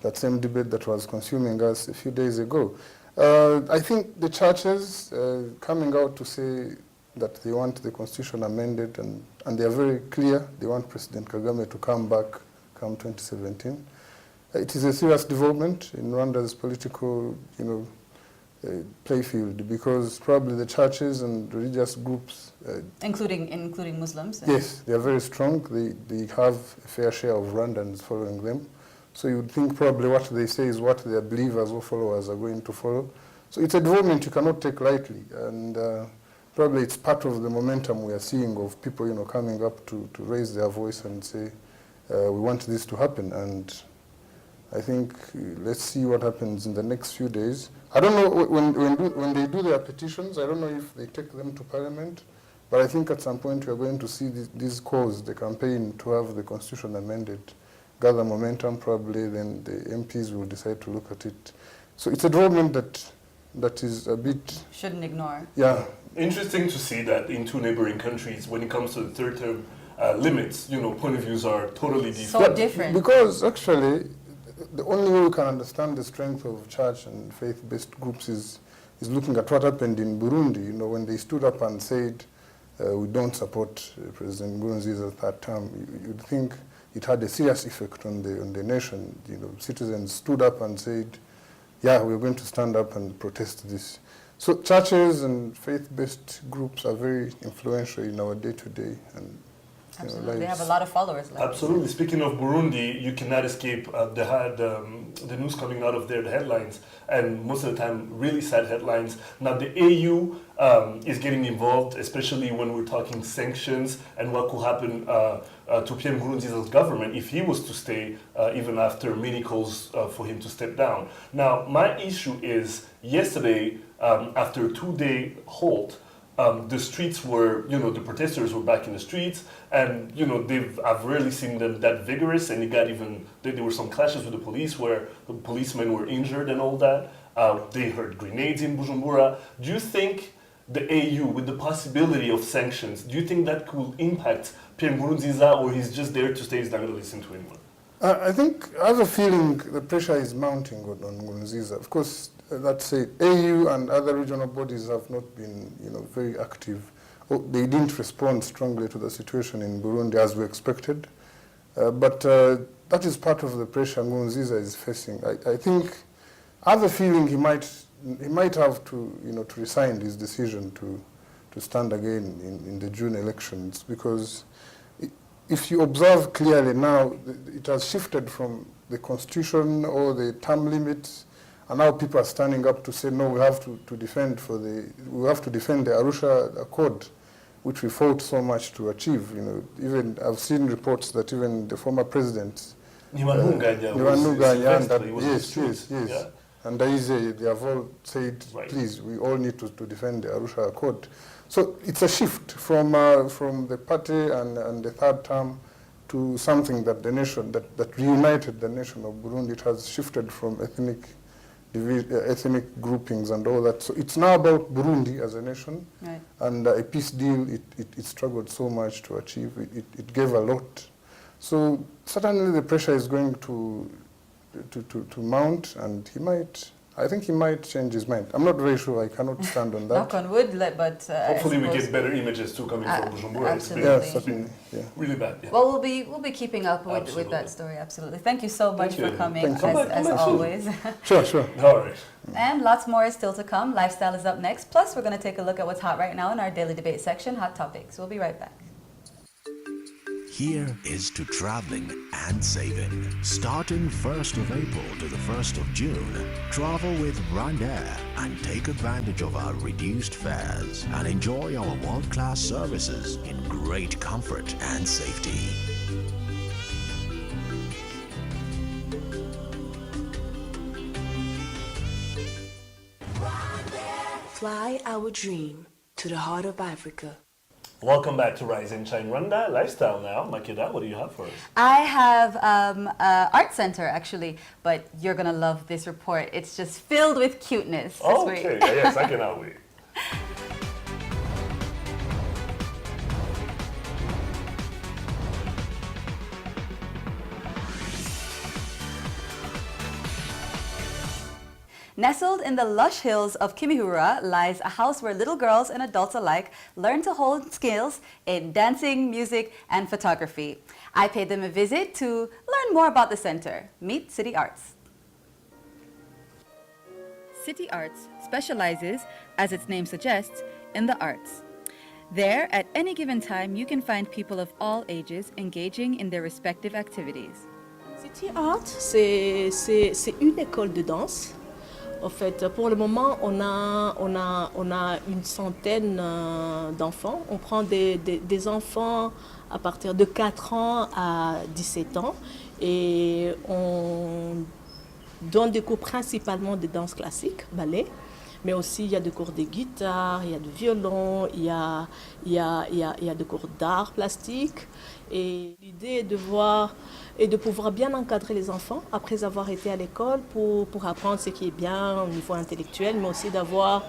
that same debate that was consuming us a few days ago. I think the churches coming out to say that they want the constitution amended, and they are very clear, they want President Kagame to come back come 2017. It is a serious development in Rwanda's political, playfield, because probably the churches and religious groups, including Muslims. Yes, they are very strong. They have a fair share of Rwandans following them. So you would think probably what they say is what their believers or followers are going to follow. So it's a development you cannot take lightly, and probably it's part of the momentum we are seeing of people, coming up to raise their voice and say, we want this to happen. And I think let's see what happens in the next few days. I don't know when they do their petitions, I don't know if they take them to Parliament, but I think at some point we are going to see this cause, the campaign to have the constitution amended, gather momentum probably, then the MPs will decide to look at it. So it's a development that is a bit... Shouldn't ignore. Yeah. Interesting to see that in two neighboring countries, when it comes to the third term limits, point of views are totally different. So different. Because actually, the only way we can understand the strength of church and faith-based groups is looking at what happened in Burundi. When they stood up and said, we don't support President Nkurunziza's third term, you'd think it had a serious effect on the nation. Citizens stood up and said, yeah, we're going to stand up and protest this. So churches and faith-based groups are very influential in our day-to-day and absolutely, they have a lot of followers. Absolutely. Speaking of Burundi, you cannot escape the news coming out of there, the headlines, and most of the time, really sad headlines. Now, the AU is getting involved, especially when we're talking sanctions and what could happen to Pierre Nkurunziza's government if he was to stay, even after many calls for him to step down. Now, my issue is, yesterday, after a 2-day halt, the streets were, the protesters were back in the streets, and I've rarely seen them that vigorous, and there were some clashes with the police where the policemen were injured and all that. They heard grenades in Bujumbura. Do you think the AU, with the possibility of sanctions, do you think that could impact Pierre Nkurunziza, or he's just there to stay, he's not going to listen to anyone? I think I have a feeling the pressure is mounting on Nkurunziza. Of course, that said, AU and other regional bodies have not been, very active. They didn't respond strongly to the situation in Burundi as we expected. But that is part of the pressure Nkurunziza is facing. I think, I have a feeling he might have to, to resign his decision to stand again in the June elections, because if you observe clearly now, it has shifted from the constitution or the term limits. And now people are standing up to say, no, we have to defend the Arusha Accord, which we fought so much to achieve. Even I've seen reports that even the former president, yes. Yeah. And they have all said, right, please, we all need to defend the Arusha Accord. So it's a shift from the party and the third term to something that the nation, that reunited the nation of Burundi. It has shifted from ethnic groupings and all that. So it's now about Burundi as a nation, right, and a peace deal it struggled so much to achieve. It gave a lot. So certainly the pressure is going to mount, and I think he might change his mind. I'm not very sure. I cannot stand on that. Knock on wood, but hopefully we get better images too coming from Bujumbura. Absolutely. Yeah, really bad. Yeah. Well, we'll be keeping up with that story. Absolutely. Thank you so much for coming, as always. Sure. All right. And lots more is still to come. Lifestyle is up next. Plus, we're going to take a look at what's hot right now in our daily debate section, Hot Topics. We'll be right back. Here is to traveling and saving. Starting 1st of April to the 1st of June, travel with Rwanda and take advantage of our reduced fares and enjoy our world-class services in great comfort and safety. Fly our dream to the heart of Africa. Welcome back to Rise and Shine Rwanda Lifestyle now. Makeda, what do you have for us? I have art center actually, but you're gonna love this report. It's just filled with cuteness. Just wait. Okay, yes, I cannot wait. Nestled in the lush hills of Kimihurura lies a house where little girls and adults alike learn to hold skills in dancing, music, and photography. I paid them a visit to learn more about the center. Meet City Arts. City Arts specializes, as its name suggests, in the arts. There, at any given time, you can find people of all ages engaging in their respective activities. City Art, c'est une école de danse. En fait, pour le moment, on a une centaine d'enfants. On prend des enfants à partir de 4 ans à 17 ans et on donne des cours principalement de danse classique, ballet, mais aussi il y a des cours de guitare, il y a de violon, il y a des cours d'art plastique. Et l'idée est de pouvoir bien encadrer les enfants après avoir été à l'école pour apprendre ce qui est bien au niveau intellectuel, mais aussi d'avoir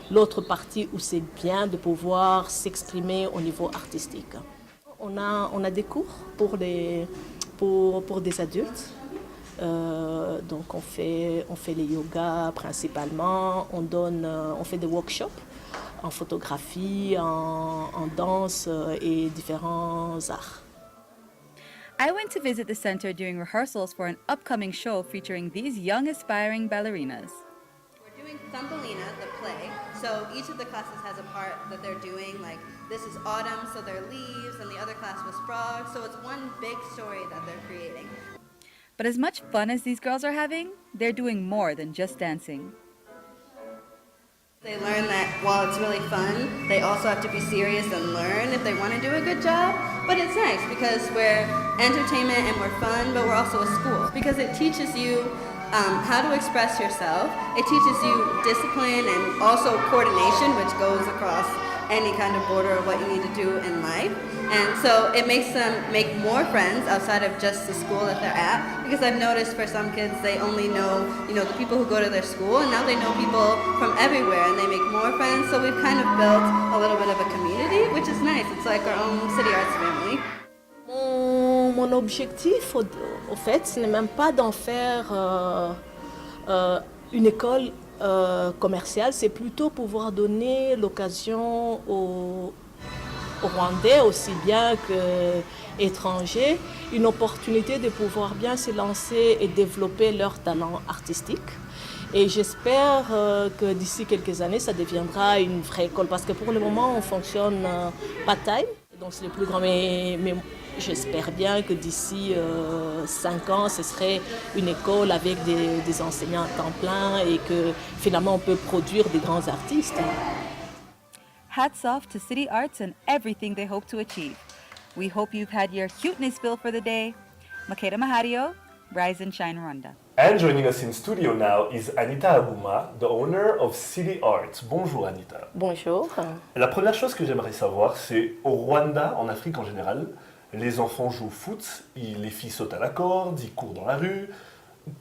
l'autre partie où c'est bien de pouvoir s'exprimer au niveau artistique. On a des cours pour des adultes. Donc on fait les yogas principalement, on fait des workshops en photographie, en danse et différents arts. I went to visit the center during rehearsals for an upcoming show featuring these young aspiring ballerinas. We're doing Thumbelina, the play, so each of the classes has a part that they're doing, like this is autumn, so they're leaves, and the other class was frogs, so it's one big story that they're creating. But as much fun as these girls are having, they're doing more than just dancing. They learn that while it's really fun, they also have to be serious and learn if they want to do a good job. But it's nice because we're entertainment and we're fun, but we're also a school. Because it teaches you how to express yourself. It teaches you discipline and also coordination, which goes across any kind of border of what you need to do in life. And so it makes them make more friends outside of just the school that they're at. Because I've noticed for some kids, they only know, the people who go to their school, and now they know people from everywhere and they make more friends. So we've kind of built a little bit of a community, which is nice. It's like our own City Arts family. Mon objectif, au fait, ce n'est même pas d'en faire une école commerciale, c'est plutôt pouvoir donner l'occasion aux Rwandais, aussi bien qu'étrangers, une opportunité de pouvoir bien se lancer et développer leur talent artistique. Et j'espère que d'ici quelques années, ça deviendra une vraie école, parce que pour le moment, on fonctionne part-time, donc c'est le plus grand, mais j'espère bien que d'ici 5 ans, ce serait une école avec des enseignants à temps plein et que finalement, on peut produire des grands artistes. Hats off to City Arts and everything they hope to achieve. We hope you've had your cuteness fill for the day. Makeda Mahario, Rise and Shine Rwanda. And joining us in studio now is Anita Abuma, the owner of City Arts. Bonjour Anita. Bonjour. La première chose que j'aimerais savoir, c'est au Rwanda, en Afrique en général, les enfants jouent au foot, les filles sautent à la corde, ils courent dans la rue.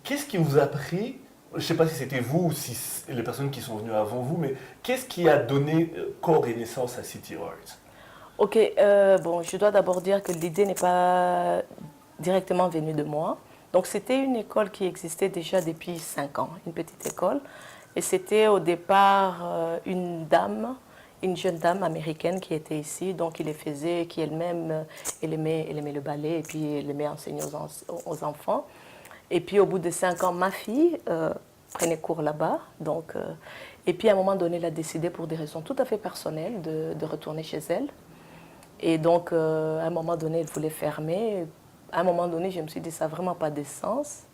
Qu'est-ce qui vous a pris? Je ne sais pas si c'était vous ou si les personnes qui sont venues avant vous, mais qu'est-ce qui a donné corps et naissance à City Arts? Ok, je dois d'abord dire que l'idée n'est pas directement venue de moi. Donc c'était une école qui existait déjà depuis 5 ans, une petite école. Et c'était au départ une jeune dame américaine qui était ici, donc qui les faisait, qui elle-même, elle aimait le ballet et puis elle aimait enseigner aux enfants. Et puis au bout de 5 ans, ma fille prenait cours là-bas. Et puis à un moment donné, elle a décidé pour des raisons tout à fait personnelles de retourner chez elle. Et donc à un moment donné, elle voulait fermer. À un moment donné, je me suis dit, ça n'a vraiment pas de sens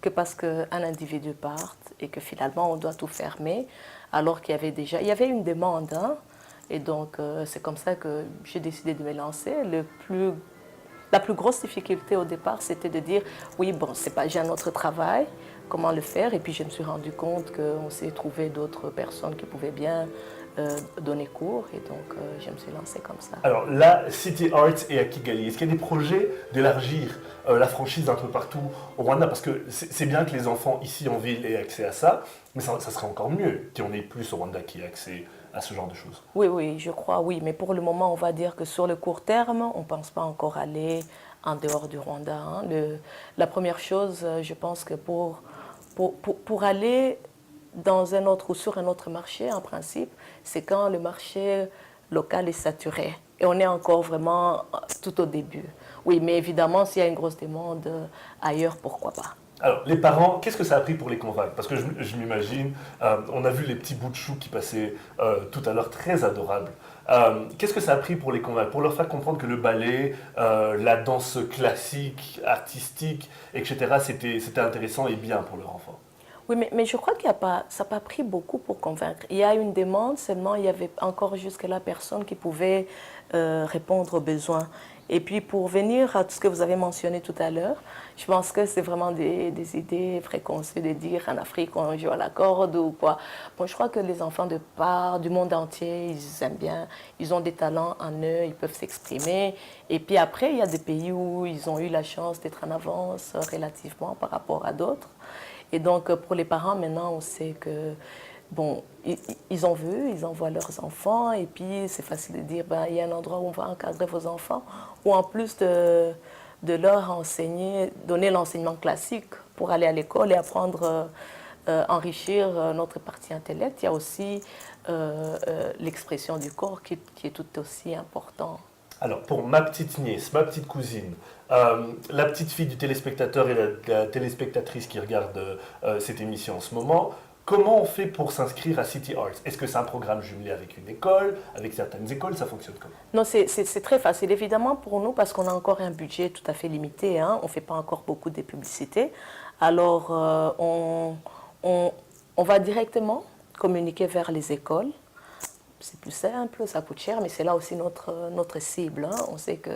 que parce qu'un individu parte et que finalement on doit tout fermer, alors qu'il y avait une demande. Et donc c'est comme ça que j'ai décidé de me lancer. La plus grosse difficulté au départ, c'était de dire, oui, j'ai un autre travail, comment le faire? Et puis je me suis rendu compte qu'on s'est trouvé d'autres personnes qui pouvaient bien donner cours et donc je me suis lancée comme ça. Alors là, City Arts est à Kigali. Est-ce qu'il y a des projets d'élargir la franchise un peu partout au Rwanda? Parce que c'est bien que les enfants ici en ville aient accès à ça, mais ça serait encore mieux qu'il y en ait plus au Rwanda qui aient accès à ce genre de choses. Oui, oui, je crois, oui. Mais pour le moment, on va dire que sur le court terme, on ne pense pas encore aller en dehors du Rwanda. Hein. La première chose, je pense que pour aller dans un autre ou sur un autre marché, en principe, c'est quand le marché local est saturé. Et on est encore vraiment tout au début. Oui, mais évidemment, s'il y a une grosse demande ailleurs, pourquoi pas. Alors, les parents, qu'est-ce que ça a pris pour les convaincre? Parce que je m'imagine, on a vu les petits bouts de chou qui passaient tout à l'heure, très adorables. Qu'est-ce que ça a pris pour les convaincre? Pour leur faire comprendre que le ballet, la danse classique, artistique, etc., c'était intéressant et bien pour leur enfant? Oui, mais je crois que ça n'a pas pris beaucoup pour convaincre. Il y a une demande, seulement il y avait encore jusque-là personne qui pouvait répondre aux besoins. Et puis pour venir à tout ce que vous avez mentionné tout à l'heure, je pense que c'est vraiment des idées préconçues de dire en Afrique on joue à la corde ou quoi. Bon, je crois que les enfants de part du monde entier, ils aiment bien, ils ont des talents en eux, ils peuvent s'exprimer. Et puis après, il y a des pays où ils ont eu la chance d'être en avance relativement par rapport à d'autres. Et donc, pour les parents, maintenant, on sait que, bon, ils en veulent, ils envoient leurs enfants, et puis c'est facile de dire, ben, il y a un endroit où on va encadrer vos enfants, ou en plus de leur enseigner, donner l'enseignement classique pour aller à l'école et apprendre, enrichir notre partie intellect, il y a aussi l'expression du corps qui est tout aussi important. Alors, pour ma petite nièce, ma petite cousine, la petite fille du téléspectateur et la téléspectatrice qui regarde cette émission en ce moment, comment on fait pour s'inscrire à City Arts? Est-ce que c'est un programme jumelé avec une école, avec certaines écoles? Ça fonctionne comment? Non, c'est très facile. Évidemment, pour nous, parce qu'on a encore un budget tout à fait limité, hein, on ne fait pas encore beaucoup de publicité. Alors, on va directement communiquer vers les écoles. C'est plus simple, ça coûte cher, mais c'est là aussi notre cible. Hein. On sait que,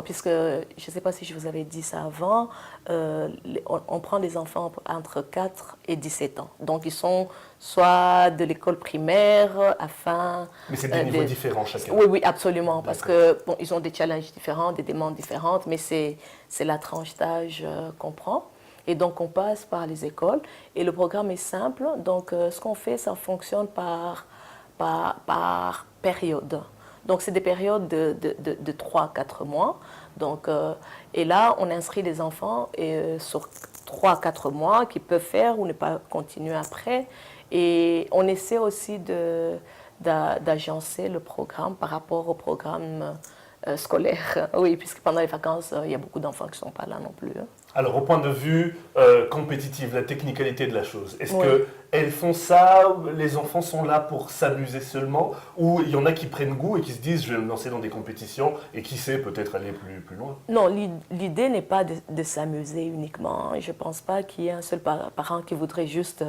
puisque, je ne sais pas si je vous avais dit ça avant, on prend des enfants entre 4 et 17 ans. Donc, ils sont soit de l'école primaire, afin... Mais c'est des niveaux différents chacun. Oui, oui, absolument, parce que bon, ils ont des challenges différents, des demandes différentes, mais c'est la tranche d'âge qu'on prend. Et donc, on passe par les écoles. Et le programme est simple. Donc, ce qu'on fait, ça fonctionne par période. Donc, c'est des périodes de 3 à 4 mois. Donc, et là, on inscrit les enfants sur 3 à 4 mois qui peuvent faire ou ne pas continuer après. Et on essaie aussi d'agencer le programme par rapport au programme scolaire. Oui, puisque pendant les vacances, il y a beaucoup d'enfants qui ne sont pas là non plus. Alors, au point de vue compétitif, la technicalité de la chose, est-ce qu'elles font ça, les enfants sont là pour s'amuser seulement, ou il y en a qui prennent goût et qui se disent « je vais me lancer dans des compétitions » et qui sait peut-être aller plus loin? Non, l'idée n'est pas de s'amuser uniquement. Je ne pense pas qu'il y ait un seul parent qui voudrait juste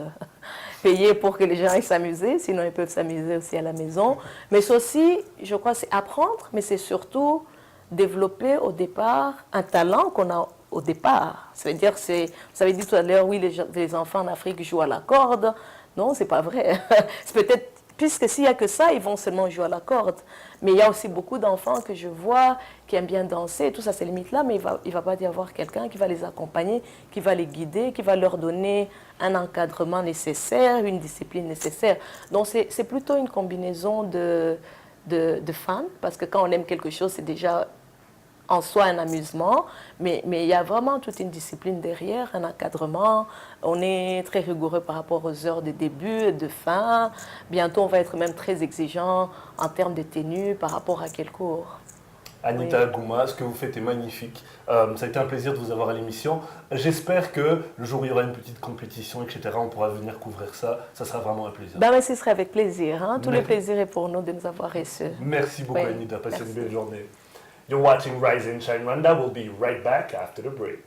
payer pour que les gens aillent s'amuser, sinon ils peuvent s'amuser aussi à la maison. Mais c'est aussi, je crois, c'est apprendre, mais c'est surtout développer au départ un talent qu'on a au départ. Ça veut dire, vous avez dit tout à l'heure, oui, les enfants en Afrique jouent à la corde. Non, c'est pas vrai. C'est peut-être, puisque s'il n'y a que ça, ils vont seulement jouer à la corde. Mais il y a aussi beaucoup d'enfants que je vois qui aiment bien danser, tout ça, c'est limite là, mais il va pas y avoir quelqu'un qui va les accompagner, qui va les guider, qui va leur donner un encadrement nécessaire, une discipline nécessaire. Donc, c'est plutôt une combinaison de fans, parce que quand on aime quelque chose, c'est déjà en soi un amusement, mais il y a vraiment toute une discipline derrière, un encadrement. On est très rigoureux par rapport aux heures de début et de fin. Bientôt, on va être même très exigeant en termes de tenue par rapport à quel cours. Anita Gouma, ce que vous faites est magnifique. Ça a été un plaisir de vous avoir à l'émission. J'espère que le jour où il y aura une petite compétition, etc., on pourra venir couvrir ça. Ça sera vraiment un plaisir. Ben, ce serait avec plaisir. Hein. Tout le plaisir est pour nous de nous avoir reçus. Merci beaucoup, Anita. Passez une belle journée. You're watching Rise and Shine Rwanda. We'll be right back after the break.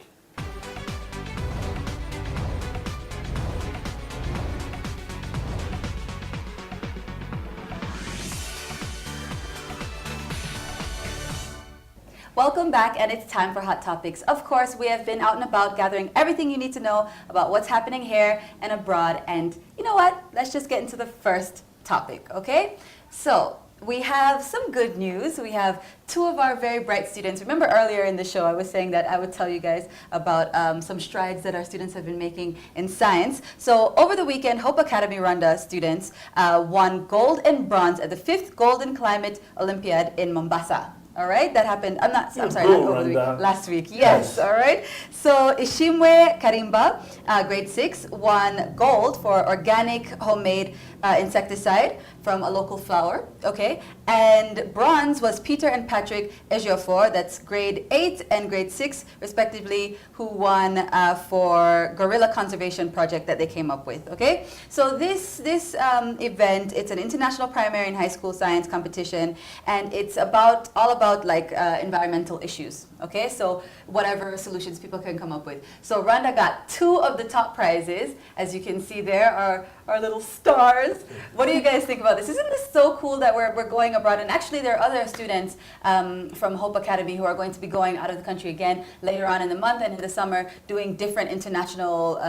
Welcome back, and it's time for Hot Topics. Of course, we have been out and about gathering everything you need to know about what's happening here and abroad. And you know what? Let's just get into the first topic, okay? So we have some good news. We have two of our very bright students. Remember earlier in the show, I was saying that I would tell you guys about some strides that our students have been making in science. So over the weekend, Hope Academy Rwanda students won gold and bronze at the 5th Golden Climate Olympiad in Mombasa. All right, that happened. I'm sorry, not over the week. Last week. Yes. All right. So Ishimwe Karimba, grade 6, won gold for organic homemade insecticide from a local flower. Okay, and bronze was Peter and Patrick Ejiofor, that's grade 8 and grade 6 respectively, who won for guerrilla conservation project that they came up with. Okay, so this event, it's an international primary and high school science competition, and it's all about like environmental issues. Okay, so whatever solutions people can come up with. So Rwanda got 2 of the top prizes. As you can see there are our little stars. What do you guys think about this? Isn't this so cool that we're going abroad? And actually there are other students from Hope Academy who are going to be going out of the country again later on in the month and in the summer doing different international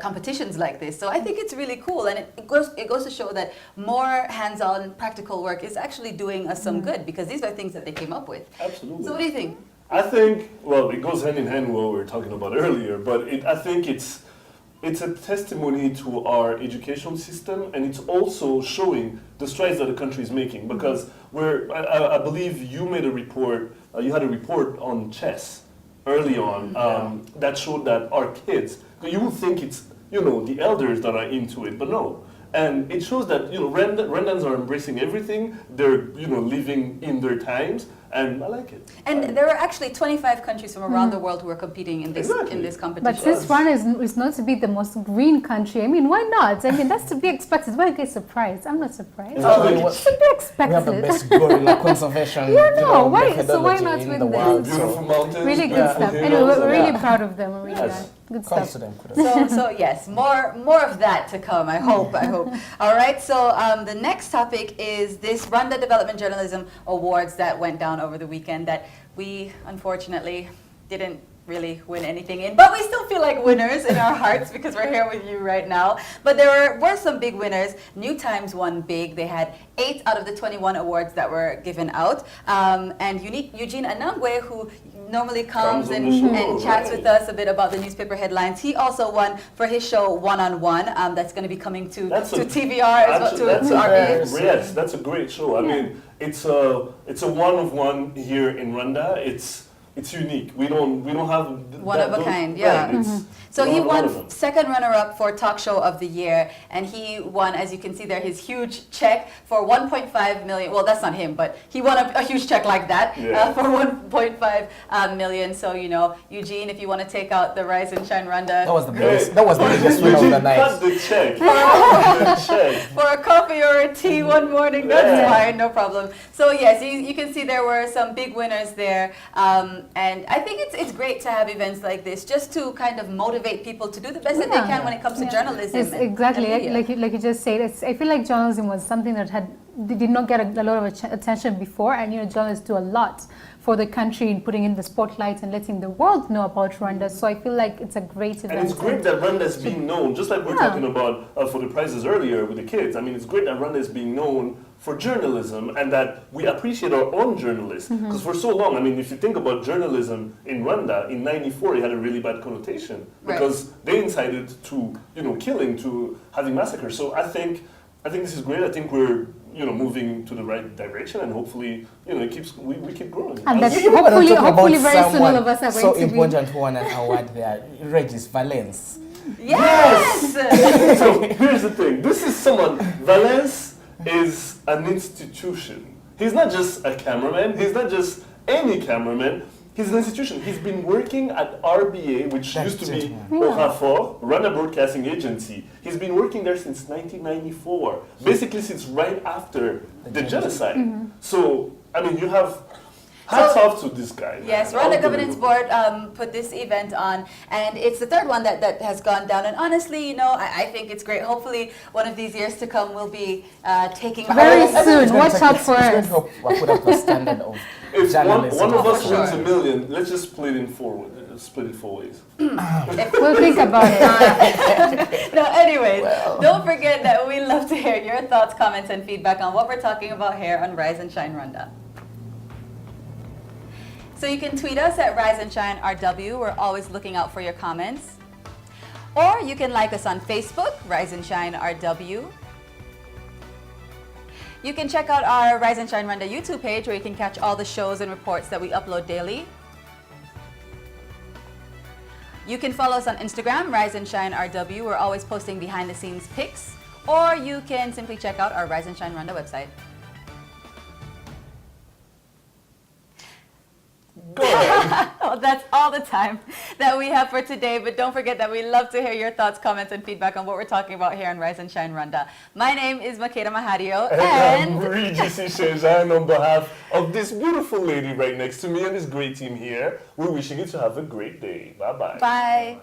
competitions like this. So I think it's really cool, and it goes to show that more hands-on practical work is actually doing us some good, because these are things that they came up with. Absolutely. So what do you think? I think, well, it goes hand in hand with what we were talking about earlier, but I think it's a testimony to our education system, and it's also showing the strides that the country is making, because I believe you made a report, you had a report on chess early on that showed that our kids, you would think it's, the elders that are into it, but no. And it shows that, Rwandans are embracing everything, they're, living in their times, and I like it. And there are actually 25 countries from around the world who are competing in this competition. But since Rwanda is known to be the most green country, I mean, why not? I mean, that's to be expected. Why are you guys surprised? I'm not surprised. It's to be expected. We have the best gorilla conservation. Why? So why not win this? Beautiful mountains. Really good stuff. Anyway, we're really proud of them. We're really good stuff. So yes, more of that to come. I hope. All right. So the next topic is this Rwanda Development Journalism Awards that went down over the weekend that we unfortunately didn't really win anything in, but we still feel like winners in our hearts because we're here with you right now. But there were some big winners. New Times won big. They had 8 out of the 21 awards that were given out. And Eugene Anangwe, who normally comes and chats with us a bit about the newspaper headlines, he also won for his show One-on-One. That's going to be coming to TVR as well, to RBH. Yes, that's a great show. I mean, it's a one-of-one here in Rwanda. It's unique. We don't have one of a kind. Yeah. Right, so he won second runner-up for Talk Show of the Year, and he won, as you can see there, his huge check for 1.5 million. Well, that's not him, but he won a huge check like that for 1.5 million. So Eugene, if you want to take out the Rise and Shine Rwanda, that was the biggest win of the night. Cut the check. For a coffee or a tea one morning, that's fine, no problem. So yes, you can see there were some big winners there. And I think it's great to have events like this just to kind of motivate people to do the best that they can when it comes to journalism. Yes, exactly. Like you just said, I feel like journalism was something that did not get a lot of attention before, and journalists do a lot for the country in putting in the spotlight and letting the world know about Rwanda. So I feel like it's a great event. And it's great that Rwanda is being known, just like we were talking about for the prizes earlier with the kids. I mean, it's great that Rwanda is being known for journalism, and that we appreciate our own journalists. Because for so long, I mean, if you think about journalism in Rwanda, in '94 it had a really bad connotation because they incited to killing, to having massacres. So I think this is great. I think we're moving to the right direction, and hopefully we keep growing. And that's hopefully very soon all of us are going to be. So important who won an award there, Regis Valence. Yes. So here's the thing. This is someone. Valence is an institution. He's not just a cameraman. He's not just any cameraman. He's an institution. He's been working at RBA, which used to be Orafor, Rwanda Broadcasting Agency. He's been working there since 1994, basically since right after the genocide. So, I mean, you have hats off to this guy. Yes, Rwanda Governance Board put this event on, and it's the third one that has gone down. And honestly, I think it's great. Hopefully, one of these years to come, we'll be taking very soon. Watch out for us. Put up the standard of if journalism. one of us wins $1 million, let's just split it 4 ways. We'll think about it. No, anyways, don't forget that we love to hear your thoughts, comments, and feedback on what we're talking about here on Rise and Shine Rwanda. So you can tweet us at Rise and Shine RW. We're always looking out for your comments. Or you can like us on Facebook, Rise and Shine RW. You can check out our Rise and Shine Rwanda YouTube page where you can catch all the shows and reports that we upload daily. You can follow us on Instagram, Rise and Shine RW. We're always posting behind the scenes pics. Or you can simply check out our Rise and Shine Rwanda website. Go ahead. Well, that's all the time that we have for today, but don't forget that we love to hear your thoughts, comments, and feedback on what we're talking about here on Rise and Shine Rwanda. My name is Makeda Mahadio, and I'm Regis Ishejan on behalf of this beautiful lady right next to me and this great team here. We're wishing you to have a great day. Bye-bye. Bye.